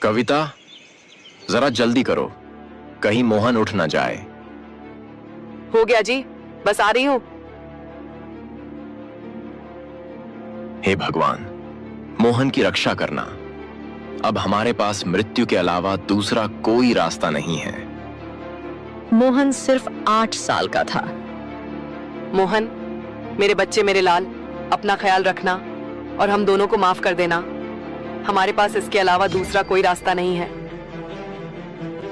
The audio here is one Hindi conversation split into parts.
कविता, जरा जल्दी करो, कहीं मोहन उठ ना जाए। हो गया जी, बस आ रही हूं। हे भगवान, मोहन की रक्षा करना। अब हमारे पास मृत्यु के अलावा दूसरा कोई रास्ता नहीं है। मोहन सिर्फ 8 साल का था। मोहन, मेरे बच्चे, मेरे लाल, अपना ख्याल रखना और हम दोनों को माफ कर देना। हमारे पास इसके अलावा दूसरा कोई रास्ता नहीं है।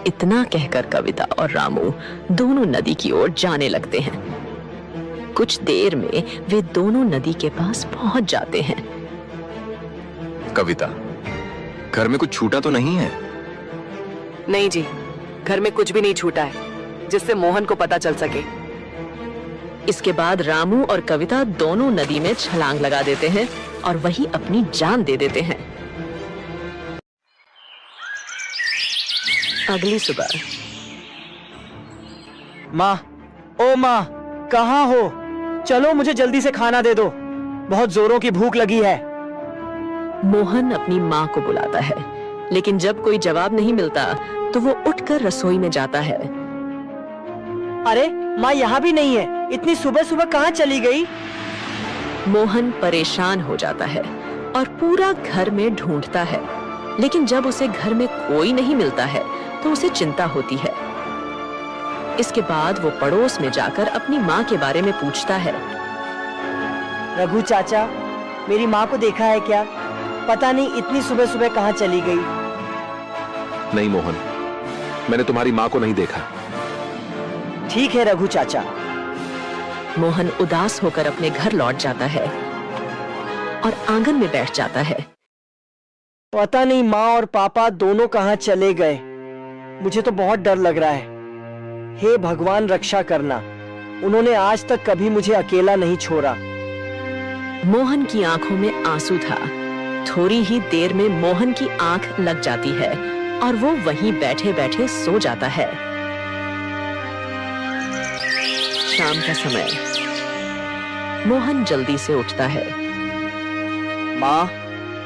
इतना कहकर कविता और रामू दोनों नदी की ओर जाने लगते हैं। कुछ देर में वे दोनों नदी के पास पहुंच जाते हैं। कविता, घर में कुछ छूटा तो नहीं है? नहीं जी, घर में कुछ भी नहीं छूटा है जिससे मोहन को पता चल सके। इसके बाद रामू और कविता दोनों नदी में छलांग लगा देते हैं और वहीं अपनी जान दे देते हैं। अगली सुबह। माँ, ओ माँ, कहाँ हो? चलो मुझे जल्दी से खाना दे दो, बहुत जोरों की भूख लगी है। मोहन अपनी माँ को बुलाता है, लेकिन जब कोई जवाब नहीं मिलता तो वो उठकर रसोई में जाता है। अरे माँ यहाँ भी नहीं है, इतनी सुबह सुबह कहाँ चली गई? मोहन परेशान हो जाता है और पूरा घर में ढूंढता है, लेकिन जब उसे घर में कोई नहीं मिलता है तो उसे चिंता होती है। इसके बाद वो पड़ोस में जाकर अपनी माँ के बारे में पूछता है। रघु चाचा, मेरी माँ को देखा है क्या? पता नहीं इतनी सुबह सुबह कहाँ चली गई। नहीं मोहन, मैंने तुम्हारी माँ को नहीं देखा। ठीक है रघु चाचा। मोहन उदास होकर अपने घर लौट जाता है और आंगन में बैठ जाता है। पता नहीं माँ और पापा दोनों कहाँ चले गए। मुझे तो बहुत डर लग रहा है। हे भगवान, रक्षा करना। उन्होंने आज तक कभी मुझे अकेला नहीं छोड़ा। मोहन की आंखों में आंसू था। थोड़ी ही देर में मोहन की आंख लग जाती है और वो वहीं बैठे बैठे सो जाता है। शाम का समय। मोहन जल्दी से उठता है। माँ,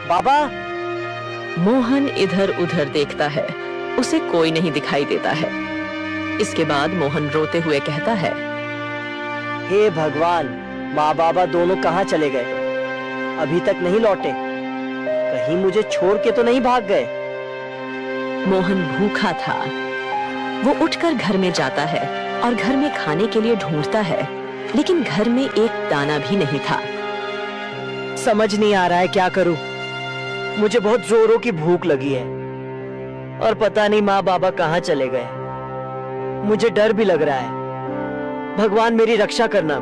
बाबा। मोहन इधर उधर देखता है, उसे कोई नहीं दिखाई देता है। इसके बाद मोहन रोते हुए कहता है, हे भगवान, माँ बाबा दोनों कहाँ चले गए? अभी तक नहीं लौटे। कहीं मुझे छोड़ के तो नहीं भाग गए? मोहन भूखा था। वो उठकर घर में जाता है और घर में खाने के लिए ढूंढता है, लेकिन घर में एक दाना भी नहीं था। समझ नहीं आ रहा है क्या करूं। मुझे बहुत जोरों की भूख लगी है और पता नहीं माँ बाबा कहाँ चले गए। मुझे डर भी लग रहा है। भगवान मेरी रक्षा करना।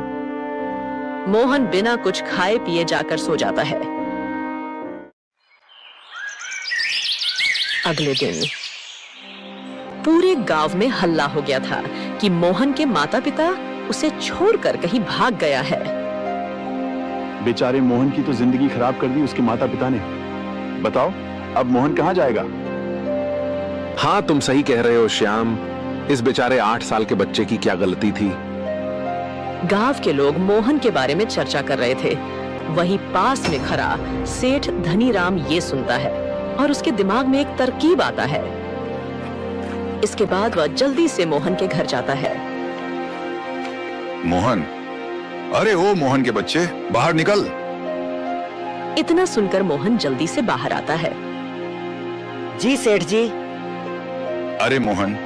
मोहन बिना कुछ खाए पिए जाकर सो जाता है। अगले दिन पूरे गांव में हल्ला हो गया था कि मोहन के माता पिता उसे छोड़कर कहीं भाग गया है। बेचारे मोहन की तो जिंदगी खराब कर दी उसके माता पिता ने। बताओ अब मोहन कहाँ जाएगा? हाँ, तुम सही कह रहे हो श्याम। इस बेचारे 8 साल के बच्चे की क्या गलती थी। गांव के लोग मोहन के बारे में चर्चा कर रहे थे। वहीं पास में खड़ा सेठ धनीराम ये सुनता है और उसके दिमाग में एक तरकीब आता है। इसके बाद वह जल्दी से मोहन के घर जाता है। मोहन, अरे ओ मोहन के बच्चे, बाहर निकल। इतना सुनकर मोहन जल्दी से बाहर आता है। जी सेठ जी। अरे मोहन,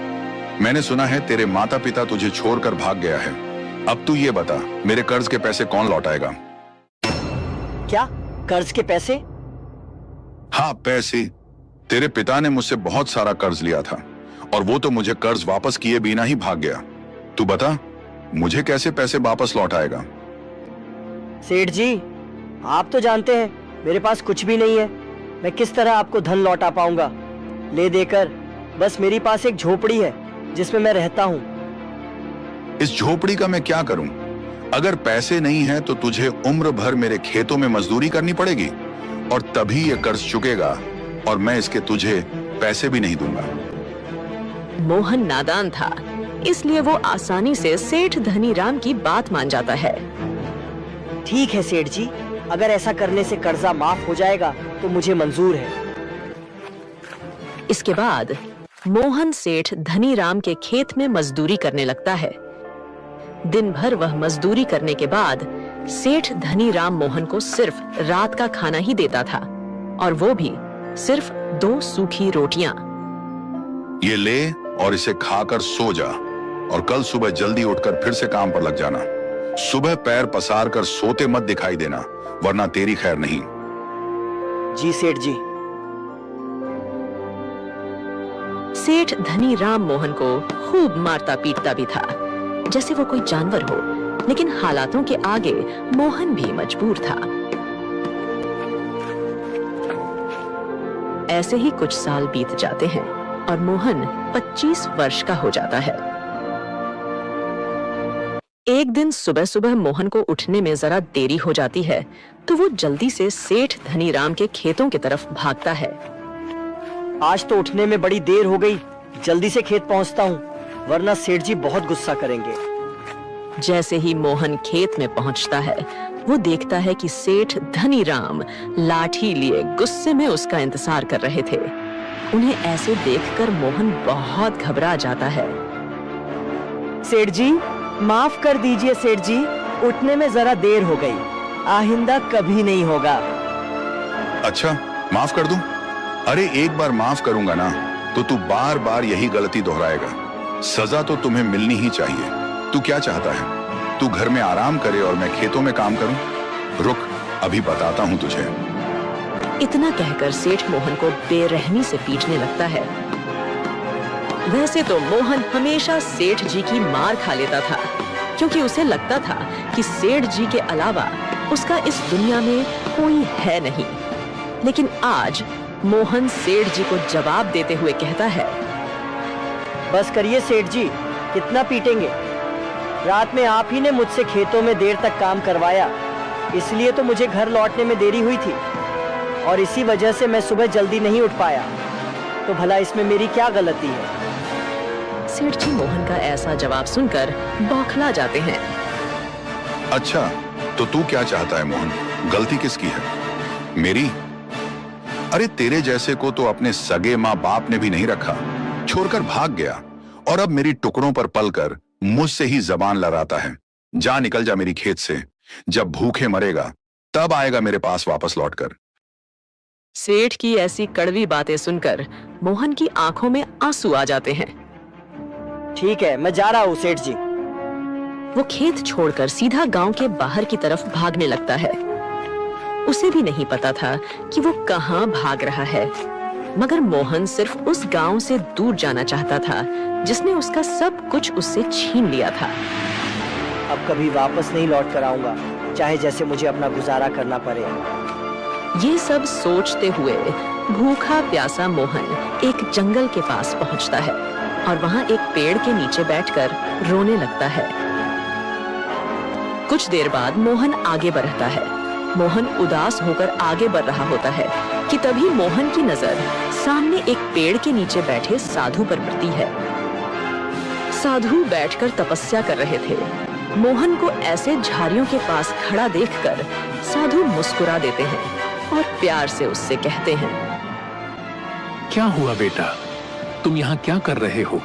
मैंने सुना है तेरे माता पिता तुझे छोड़कर भाग गया है। अब तू ये बता, मेरे कर्ज के पैसे कौन लौटाएगा? क्या कर्ज के पैसे? हाँ, पैसे। तेरे पिता ने मुझसे बहुत सारा कर्ज लिया था और वो तो मुझे कर्ज वापस किए बिना ही भाग गया। तू बता, मुझे कैसे पैसे वापस लौटाएगा? सेठ जी, आप तो जानते हैं मेरे पास कुछ भी नहीं है। मैं किस तरह आपको धन लौटा पाऊंगा ले देकर? बस मेरी पास एक झोपड़ी है जिसमें मैं रहता हूँ। इस झोपड़ी का मैं क्या करूं? अगर पैसे नहीं है तो तुझे उम्र भर मेरे खेतों में मजदूरी करनी पड़ेगी और तभी ये कर्ज चुकेगा और मैं इसके तुझे पैसे भी नहीं दूंगा। मोहन नादान था, इसलिए वो आसानी से सेठ धनीराम की बात मान जाता है। ठीक है सेठ जी, अगर ऐसा करने से कर्जा माफ हो जाएगा तो मुझे मंजूर है। इसके बाद मोहन सेठ धनीराम के खेत में मजदूरी करने लगता है। दिन भर वह मजदूरी करने के बाद सेठ धनीराम मोहन को सिर्फ रात का खाना ही देता था, और वो भी सिर्फ 2 सूखी रोटियां। ये ले और इसे खाकर सो जा, और कल सुबह जल्दी उठकर फिर से काम पर लग जाना। सुबह पैर पसार कर सोते मत दिखाई देना, वरना तेरी खैर नहीं। जी सेठ जी। सेठ धनीराम मोहन को खूब मारता पीटता भी था, जैसे वो कोई जानवर हो, लेकिन हालातों के आगे मोहन भी मजबूर था। ऐसे ही कुछ साल बीत जाते हैं और मोहन 25 वर्ष का हो जाता है। एक दिन सुबह सुबह मोहन को उठने में जरा देरी हो जाती है, तो वो जल्दी से सेठ धनीराम के खेतों की तरफ भागता है। आज तो उठने में बड़ी देर हो गई, जल्दी से खेत पहुंचता हूँ, वरना सेठ जी बहुत गुस्सा करेंगे। जैसे ही मोहन खेत में पहुंचता है, वो देखता है कि सेठ धनीराम लाठी लिए गुस्से में उसका इंतजार कर रहे थे। उन्हें ऐसे देखकर मोहन बहुत घबरा जाता है। सेठ जी, माफ कर दीजिए सेठ जी, उठने में जरा देर हो गई, आइंदा कभी नहीं होगा। अच्छा, माफ कर दूं? अरे एक बार माफ करूंगा ना, तो तू बार बार यही गलती दोहराएगा। सजा तो तुम्हें मिलनी ही चाहिए। तू क्या चाहता है? तू घर में आराम करे और मैं खेतों में काम करूं? रुक, अभी बताता हूं तुझे। इतना कहकर सेठ मोहन को बेरहमी से पीटने लगता है। वैसे तो मोहन हमेशा सेठ जी की मार खा लेता था, क्योंकि उसे लगता था कि सेठ जी के अलावा उसका इस दुनिया में कोई है नहीं। लेकिन आज मोहन सेठ जी को जवाब देते हुए कहता है, बस करिए सेठ जी, कितना पीटेंगे? रात में आप ही ने मुझसे खेतों में देर तक काम करवाया, इसलिए तो मुझे घर लौटने में देरी हुई थी, और इसी वजह से मैं सुबह जल्दी नहीं उठ पाया। तो भला इसमें मेरी क्या गलती है? सेठ जी मोहन का ऐसा जवाब सुनकर बौखला जाते हैं। अच्छा, तो तू क्या चाहता है मोहन? गलती किसकी है? मेरी? अरे तेरे जैसे को तो अपने सगे माँ बाप ने भी नहीं रखा, छोड़कर भाग गया, और अब मेरी टुकड़ों पर पलकर मुझसे ही जबान लड़ाता है। जा, निकल जा मेरी खेत से। जब भूखे मरेगा तब आएगा मेरे पास वापस लौटकर। सेठ की ऐसी कड़वी बातें सुनकर मोहन की आंखों में आंसू आ जाते हैं। ठीक है, मैं जा रहा हूँ सेठ जी। वो खेत छोड़कर सीधा गांव के बाहर की तरफ भागने लगता है। उसे भी नहीं पता था कि वो कहां भाग रहा है, मगर मोहन सिर्फ उस गांव से दूर जाना चाहता था जिसने उसका सब कुछ उससे छीन लिया था। अब कभी वापस नहीं लौट कर आऊंगा, चाहे जैसे मुझे अपना गुजारा करना पड़े। ये सब सोचते हुए भूखा प्यासा मोहन एक जंगल के पास पहुंचता है और वहां एक पेड़ के नीचे बैठकर रोने लगता है। कुछ देर बाद मोहन आगे बढ़ता है। मोहन उदास होकर आगे बढ़ रहा होता है कि तभी मोहन की नजर सामने एक पेड़ के नीचे बैठे साधु पर पड़ती है। साधु बैठकर तपस्या कर रहे थे। मोहन को ऐसे झाड़ियों के पास खड़ा देखकर साधु मुस्कुरा देते हैं और प्यार से उससे कहते हैं, क्या हुआ बेटा, तुम यहाँ क्या कर रहे हो?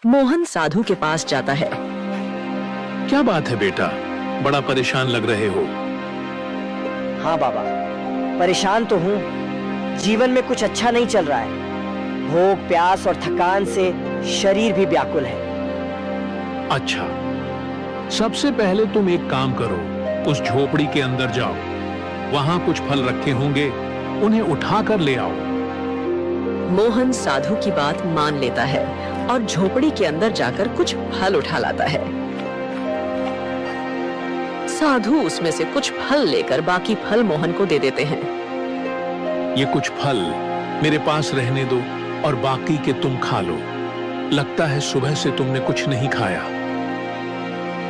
मोहन साधु के पास जाता है। क्या बात है बेटा, बड़ा परेशान लग रहे हो? हाँ बाबा, परेशान तो हूँ। जीवन में कुछ अच्छा नहीं चल रहा है। भूख, प्यास और थकान से शरीर भी व्याकुल है। अच्छा, सबसे पहले तुम एक काम करो, उस झोपड़ी के अंदर जाओ। वहां कुछ फल रखे होंगे, उन्हें उठा कर ले आओ। मोहन साधु की बात मान लेता है और झोपड़ी के अंदर जाकर कुछ फल उठा लाता है। साधु उसमें से कुछ फल लेकर बाकी फल मोहन को दे देते हैं। ये कुछ फल मेरे पास रहने दो और बाकी के तुम खा लो। लगता है सुबह से तुमने कुछ नहीं खाया।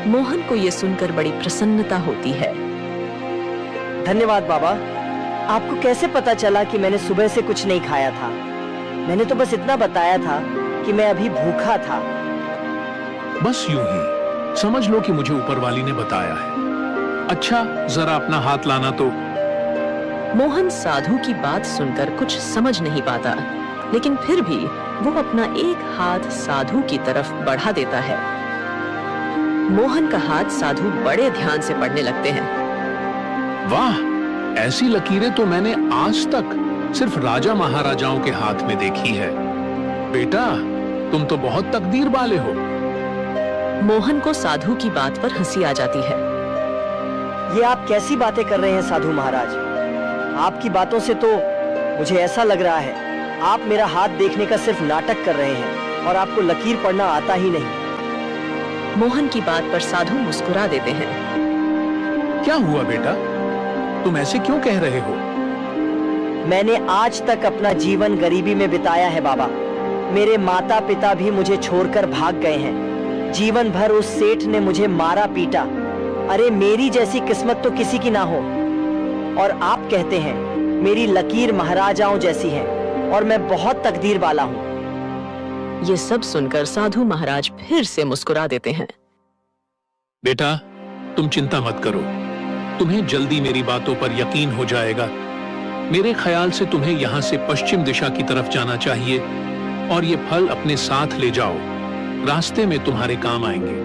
मोहन को यह सुनकर बड़ी प्रसन्नता होती है। धन्यवाद बाबा। आपको कैसे पता चला कि मैंने सुबह से कुछ नहीं खाया था? मैंने तो बस इतना बताया था कि मैं अभी भूखा था। बस यूं ही समझ लो कि मुझे ऊपर वाली ने बताया है। अच्छा, जरा अपना हाथ लाना तो। मोहन साधु की बात सुनकर कुछ समझ नहीं पाता, लेकिन फिर भी वो अपना एक हाथ साधु की तरफ बढ़ा देता है। मोहन का हाथ साधु बड़े ध्यान से पढ़ने लगते हैं। वाह, ऐसी लकीरें तो मैंने आज तक सिर्फ राजा महाराजाओं के हाथ में देखी है। बेटा, तुम तो बहुत तकदीर वाले हो। मोहन को साधु की बात पर हंसी आ जाती है। ये आप कैसी बातें कर रहे हैं साधु महाराज? आपकी बातों से तो मुझे ऐसा लग रहा है आप मेरा हाथ देखने का सिर्फ नाटक कर रहे हैं और आपको लकीर पढ़ना आता ही नहीं। मोहन की बात पर साधु मुस्कुरा देते हैं। क्या हुआ बेटा, तुम ऐसे क्यों कह रहे हो? मैंने आज तक अपना जीवन गरीबी में बिताया है बाबा। मेरे माता पिता भी मुझे छोड़कर भाग गए हैं। जीवन भर उस सेठ ने मुझे मारा पीटा। अरे मेरी जैसी किस्मत तो किसी की ना हो। और आप कहते हैं मेरी लकीर महाराजाओं जैसी है और मैं बहुत तकदीर वाला हूँ। ये सब सुनकर साधु महाराज फिर से मुस्कुरा देते हैं। बेटा, तुम चिंता मत करो, तुम्हें जल्दी मेरी बातों पर यकीन हो जाएगा। मेरे ख्याल से तुम्हें यहाँ से पश्चिम दिशा की तरफ जाना चाहिए और ये फल अपने साथ ले जाओ, रास्ते में तुम्हारे काम आएंगे।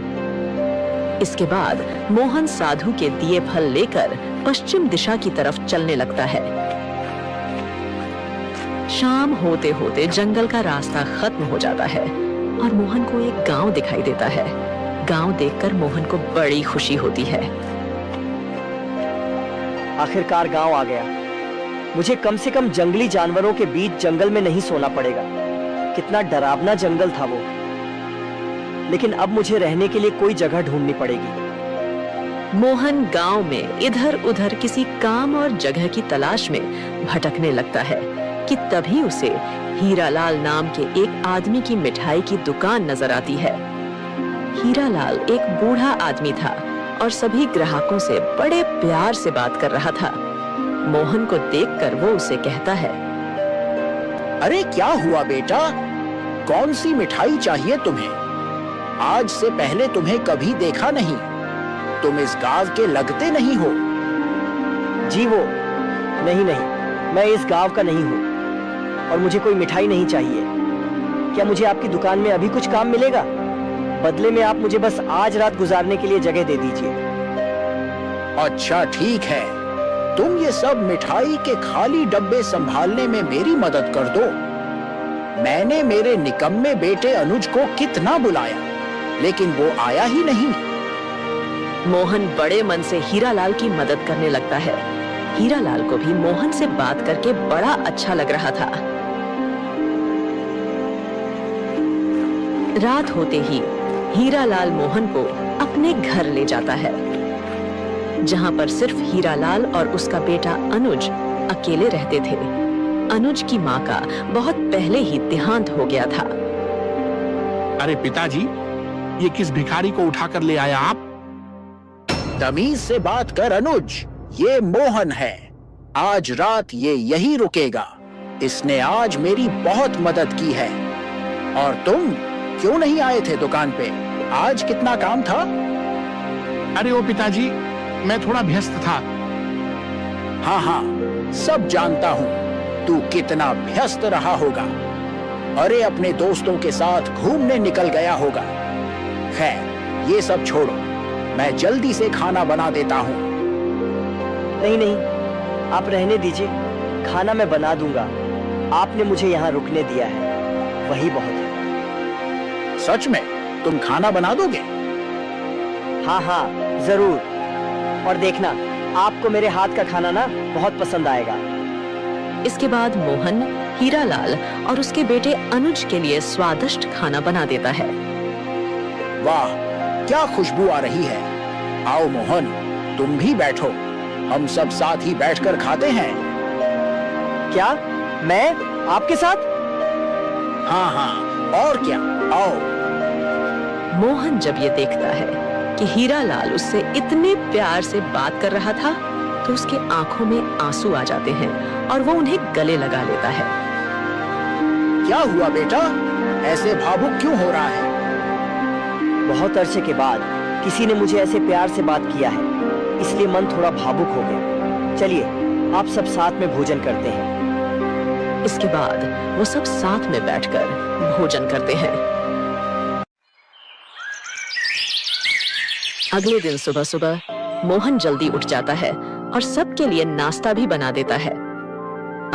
इसके बाद मोहन साधु के दिए फल लेकर पश्चिम दिशा की तरफ चलने लगता है। शाम होते होते जंगल का रास्ता खत्म हो जाता है और मोहन को एक गांव दिखाई देता है। गांव देखकर मोहन को बड़ी खुशी होती है। आखिरकार गांव आ गया। मुझे कम से कम जंगली जानवरों के बीच जंगल में नहीं सोना पड़ेगा। कितना डरावना जंगल था वो। लेकिन अब मुझे रहने के लिए कोई जगह ढूंढनी पड़ेगी। मोहन गांव में इधर उधर किसी काम और जगह की तलाश में भटकने लगता है कि तभी उसे हीरालाल नाम के एक आदमी की मिठाई की दुकान नजर आती है। हीरालाल एक बूढ़ा आदमी था और सभी ग्राहकों से बड़े प्यार से बात कर रहा था। मोहन को देखकर वो उसे कहता है, अरे क्या हुआ बेटा, कौन सी मिठाई चाहिए तुम्हें? आज से पहले तुम्हें कभी देखा नहीं। तुम इस गांव के लगते नहीं हो। जी वो नहीं, मैं इस गांव का नहीं हूँ और मुझे कोई मिठाई नहीं चाहिए। क्या मुझे आपकी दुकान में अभी कुछ काम मिलेगा? बदले में आप मुझे बस आज रात गुजारने के लिए जगह दे दीजिए। अच्छा ठीक है, तुम ये सब मिठाई के खाली डब्बे संभालने में मेरी मदद कर दो। मैंने मेरे निकम्मे बेटे अनुज को कितना बुलाया, लेकिन वो आया ही नहीं। मोहन बड़े मन से हीरालाल की मदद करने लगता है। हीरालाल को भी मोहन से बात करके बड़ा अच्छा लग रहा था। रात होते ही हीरालाल मोहन को अपने घर ले जाता है, जहां पर सिर्फ हीरालाल और उसका बेटा अनुज अकेले रहते थे। अनुज की माँ का बहुत पहले ही देहांत हो गया था। अरे पिताजी, ये किस भिखारी को उठाकर ले आया आप? तमीज से बात कर अनुज, ये मोहन है। आज रात ये यही रुकेगा। इसने आज मेरी बहुत मदद की है। और तुम क्यों नहीं आए थे दुकान पे? आज कितना काम था? अरे ओ पिताजी, मैं थोड़ा व्यस्त था। हाँ, सब जानता हूँ तू कितना व्यस्त रहा होगा। अरे अपने दोस्तों के साथ घूमने निकल गया होगा। खैर, ये सब छोड़ो, मैं जल्दी से खाना बना देता हूँ। नहीं, आप रहने दीजिए। खाना मैं बना दूंगा। आपने मुझे यहाँ रुकने दिया है, वही बहुत है। सच में तुम खाना बना दोगे? हाँ, जरूर। और देखना, आपको मेरे हाथ का खाना ना बहुत पसंद आएगा। इसके बाद मोहन हीरालाल और उसके बेटे अनुज के लिए स्वादिष्ट खाना बना देता है। वाह, क्या खुशबू आ रही है। आओ मोहन, तुम भी बैठो। हम सब साथ ही बैठकर खाते हैं। क्या? मैं आपके साथ? हाँ, और क्या, आओ। मोहन जब ये देखता है कि हीरालाल उससे इतने प्यार से बात कर रहा था, तो उसके आंखों में आंसू आ जाते हैं और वो उन्हें गले लगा लेता है। क्या हुआ बेटा, ऐसे भावुक क्यों हो रहा है? बहुत अरसे के बाद किसी ने मुझे ऐसे प्यार से बात किया है, इसलिए मन थोड़ा भावुक हो गया। चलिए, आप सब साथ में भोजन करते हैं। इसके बाद वो सब साथ में बैठकर भोजन करते हैं। अगले दिन सुबह सुबह मोहन जल्दी उठ जाता है और सबके लिए नाश्ता भी बना देता है।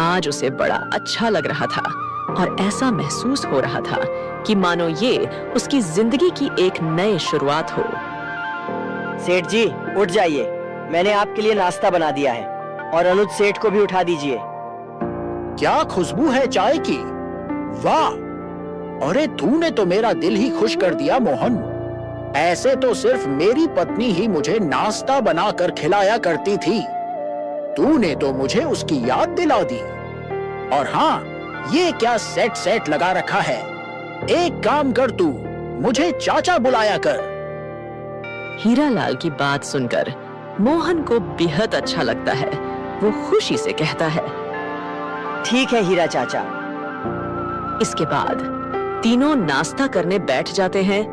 आज उसे बड़ा अच्छा लग रहा था और ऐसा महसूस हो रहा था कि मानो ये उसकी जिंदगी की एक नई शुरुआत हो। सेठ जी उठ जाइए, मैंने आपके लिए नाश्ता बना दिया है और अनुज सेठ को भी उठा दीजिए। क्या खुशबू है चाय की! वाह! अरे तूने तो मेरा दिल ही खुश कर दिया मोहन। ऐसे तो सिर्फ मेरी पत्नी ही मुझे नाश्ता बनाकर खिलाया करती थी। तूने तो मुझे उसकी याद दिला दी। और हाँ, ये क्या सेट लगा रखा है? एक काम कर, तू मुझे चाचा बुलाया कर। हीरालाल की बात सुनकर मोहन को बेहद अच्छा लगता है। वो खुशी से कहता है, ठीक है हीरा चाचा। इसके बाद तीनों नाश्ता करने बैठ जाते हैं।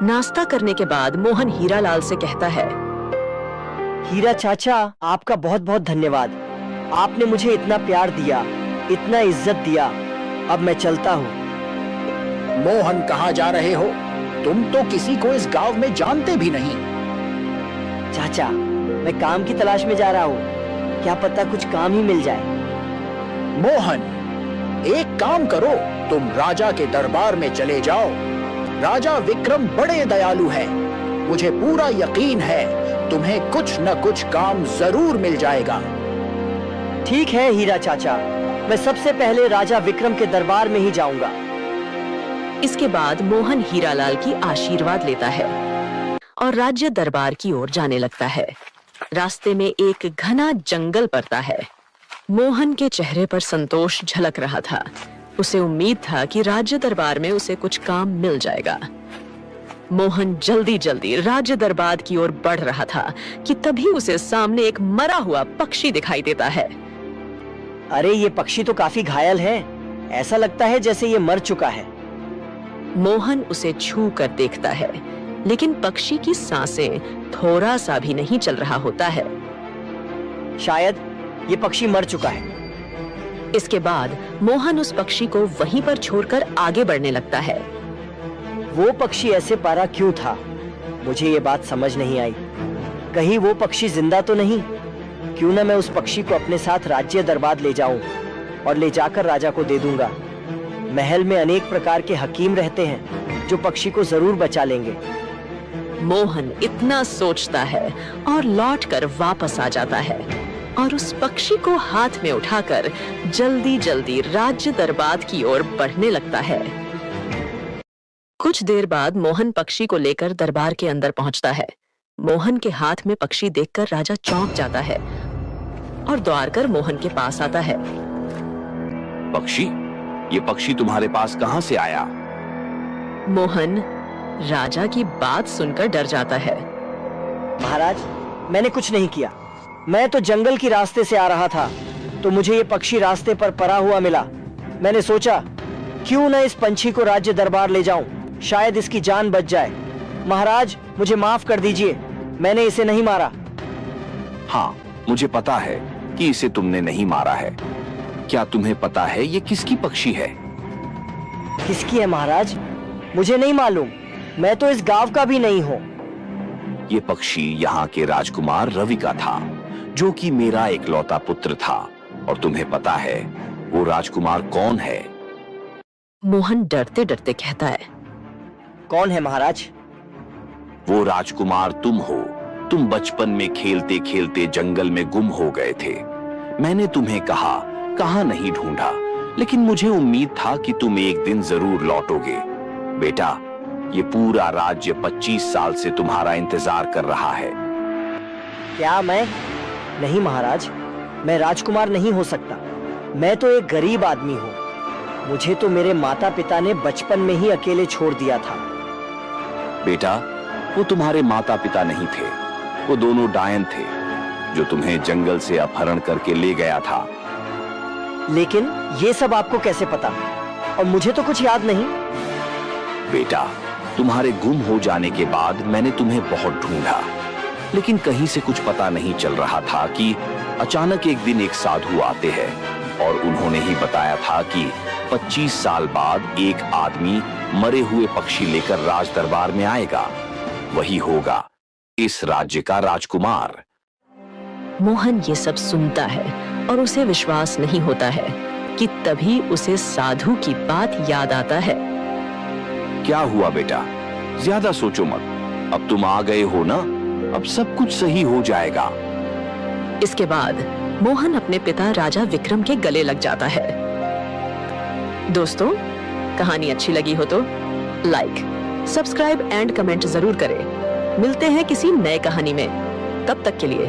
नाश्ता करने के बाद मोहन हीरालाल से कहता है, हीरा चाचा आपका बहुत बहुत धन्यवाद। आपने मुझे इतना प्यार दिया, इतना इज्जत दिया। अब मैं चलता हूँ। मोहन कहाँ जा रहे हो? तुम तो किसी को इस गांव में जानते भी नहीं। चाचा मैं काम की तलाश में जा रहा हूँ, क्या पता कुछ काम ही मिल जाए। मोहन एक काम करो, तुम राजा के दरबार में चले जाओ। राजा विक्रम बड़े दयालु है। मुझे पूरा यकीन है तुम्हें कुछ न कुछ काम जरूर मिल जाएगा। ठीक है हीरा चाचा, मैं सबसे पहले राजा विक्रम के दरबार में ही जाऊंगा। इसके बाद मोहन हीरालाल की आशीर्वाद लेता है और राज्य दरबार की ओर जाने लगता है। रास्ते में एक घना जंगल पड़ता है। मोहन के चेहरे पर संतोष झलक रहा था। उसे उम्मीद था कि राज्य दरबार में उसे कुछ काम मिल जाएगा। मोहन जल्दी जल्दी राज्य दरबार की ओर बढ़ रहा था कि तभी उसे सामने एक मरा हुआ पक्षी दिखाई देता है। अरे ये पक्षी तो काफी घायल है, ऐसा लगता है जैसे ये मर चुका है। मोहन उसे छू कर देखता है, लेकिन पक्षी की सांसें थोड़ा सा भी नहीं चल रहा होता है। शायद ये पक्षी मर चुका है। इसके बाद मोहन उस पक्षी को वहीं पर छोड़कर आगे बढ़ने लगता है। वो पक्षी ऐसे पारा क्यों था? मुझे ये बात समझ नहीं आई। कहीं वो पक्षी जिंदा तो नहीं? क्यों ना मैं उस पक्षी को अपने साथ राज्य दरबार ले जाऊं और ले जाकर राजा को दे दूंगा। महल में अनेक प्रकार के हकीम रहते हैं जो पक्षी को जरूर बचा लेंगे। मोहन इतना सोचता है और लौटकर वापस आ जाता है और उस पक्षी को हाथ में उठाकर जल्दी जल्दी राज्य दरबार की ओर बढ़ने लगता है। कुछ देर बाद मोहन पक्षी को लेकर दरबार के अंदर पहुंचता है। मोहन के हाथ में पक्षी देखकर राजा चौंक जाता है और दौड़ कर मोहन के पास आता है। पक्षी, ये पक्षी तुम्हारे पास कहां से आया? मोहन राजा की बात सुनकर डर जाता है। महाराज, मैंने कुछ नहीं किया। मैं तो जंगल की रास्ते से आ रहा था तो मुझे ये पक्षी रास्ते पर पड़ा हुआ मिला। मैंने सोचा क्यों न इस पंछी को राज्य दरबार ले जाऊं, शायद इसकी जान बच जाए। महाराज मुझे माफ कर दीजिए, मैंने इसे नहीं मारा। हाँ, मुझे पता है कि इसे तुमने नहीं मारा है। क्या तुम्हें पता है ये किसकी पक्षी है? किसकी है महाराज? मुझे नहीं मालूम, मैं तो इस गांव का भी नहीं हूँ। ये पक्षी यहाँ के राजकुमार रवि का था, जो कि मेरा इकलौता पुत्र था। और तुम्हें पता है वो राजकुमार कौन है? मोहन डरते डरते कहता है, कौन है महाराज? वो राजकुमार तुम हो। तुम बचपन में खेलते खेलते जंगल में गुम हो गए थे। मैंने तुम्हें कहाँ नहीं ढूंढा, लेकिन मुझे उम्मीद था कि तुम एक दिन जरूर लौटोगे। बेटा, ये पूरा राज्य 25 साल से तुम्हारा इंतजार कर रहा है। क्या मैं? नहीं महाराज, मैं राजकुमार नहीं हो सकता। मैं तो एक गरीब आदमी हूँ। मुझे तो मेरे माता पिता ने बचपन में ही अकेले छोड़ दिया था। बेटा, वो तुम्हारे माता पिता नहीं थे, वो दोनों डायन थे जो तुम्हें जंगल से अपहरण करके ले गया था। लेकिन ये सब आपको कैसे पता? और मुझे तो कुछ याद नहीं। बेटा, तुम्हारे गुम हो जाने के बाद मैंने तुम्हें बहुत ढूंढा, लेकिन कहीं से कुछ पता नहीं चल रहा था कि अचानक एक दिन एक साधु आते हैं और उन्होंने ही बताया था कि 25 साल बाद एक आदमी मरे हुए पक्षी लेकर राज दरबार में आएगा। वही होगा इस राज्य का राजकुमार। मोहन ये सब सुनता है और उसे विश्वास नहीं होता है कि तभी उसे साधु की बात याद आता है। क्या हुआ बेटा, ज्यादा सोचो मत, अब तुम आ गए हो ना, अब सब कुछ सही हो जाएगा। इसके बाद मोहन अपने पिता राजा विक्रम के गले लग जाता है। दोस्तों, कहानी अच्छी लगी हो तो लाइक, सब्सक्राइब एंड कमेंट जरूर करें। मिलते हैं किसी नए कहानी में, तब तक के लिए